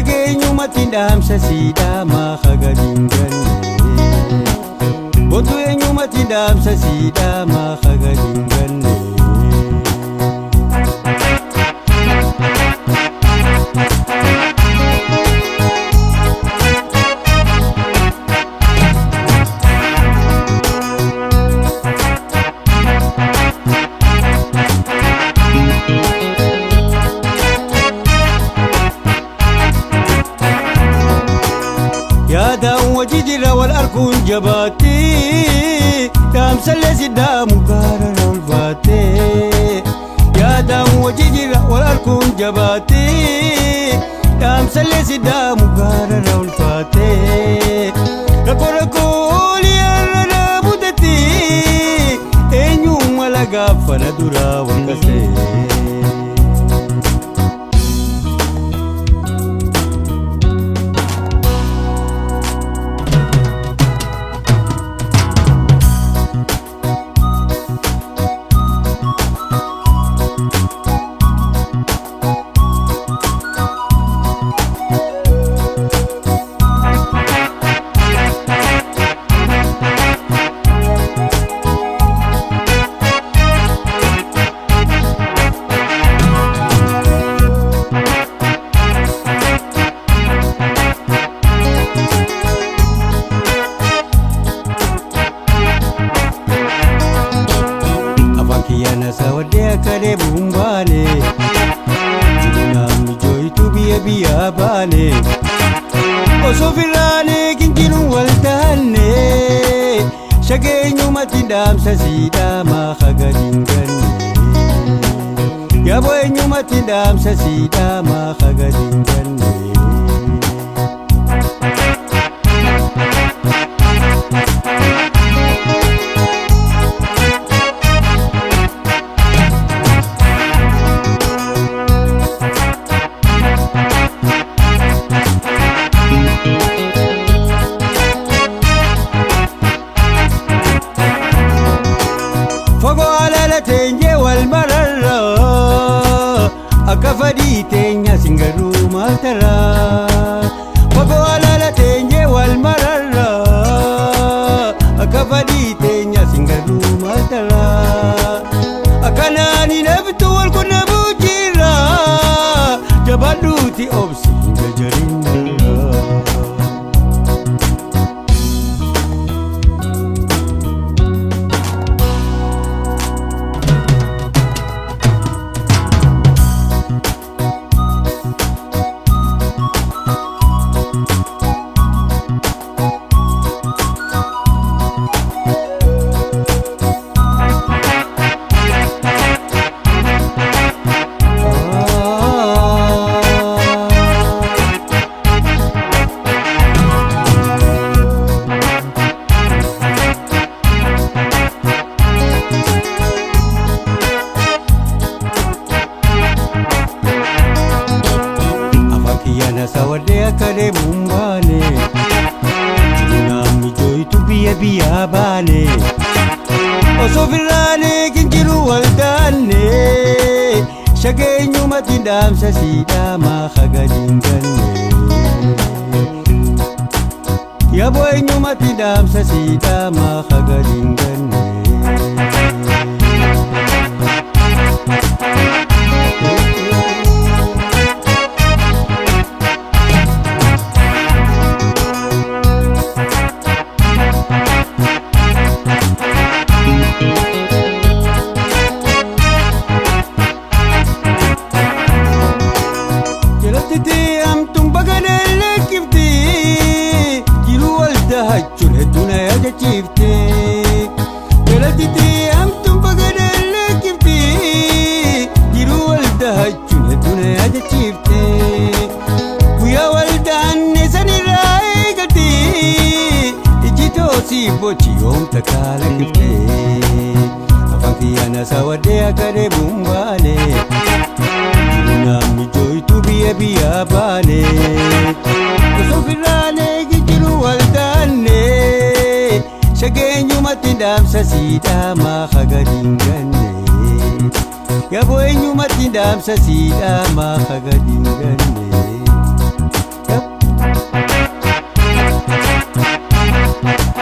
shageenyumatti dhaamsa siidhamaa hagaliin ganne botu eenyumatti dhaamsa siidhamaa hagaliin ganne. yaadaan wajji jira wal arguun jabaatti dhaamsallee siddaamu gaarara ulfaate. yaadaan wajji jira wal arguun jabaatti dhaamsallee siddaamu gaarara ulfaate. rakkoo liyaarra mudatti eenyummaa lagaafana duraa walqasee. kiyan haswadhe akka dhebu banne namni jooytu biyya baane osoo firraanee kinjiru wal taanne shageenyumatti dhaamsa siidhamaa hagaliin ganne yaaboo eenyumatti dhaamsa siidhamaa hagaliin ganne. teenye wal mararra akka fadhii teenya singaruu maaltara. Fagoo alaala teenye wal mararra akka fadhii teenya singaruu maaltara. Akkanaan naftu wal qunnamuu jira jabaadhuuti obsi hin gajarinna. kiyan haswadhe akka dhebu banne namni jooytu biyya baane osoo firraanee kinjiru wal taanne shageenyumatti dhaamsa siidhamaa hagaliin ganne yaaboo eenyumatti dhaamsa siidhamaa hagaliin ganne. amtum baganelle kifti jiru walda hachun heduna yaada chifti. Galatiti amtum baganelle kifti jiru walda hachun heduna yaada chifti. Guyyaa waldaanne sanirraa eegatti ijjitoo si bochi yoomta kaala kifte. Afaan kiyan haswadhe akka dhebu banne namni jooytu biyya baane osoo firraanee kinjiru wal taanne shageenyumatti dhaamsa siidhamaa hagaliin ganne yaaboo eenyumatti dhaamsa siidhamaa hagaliin ganne.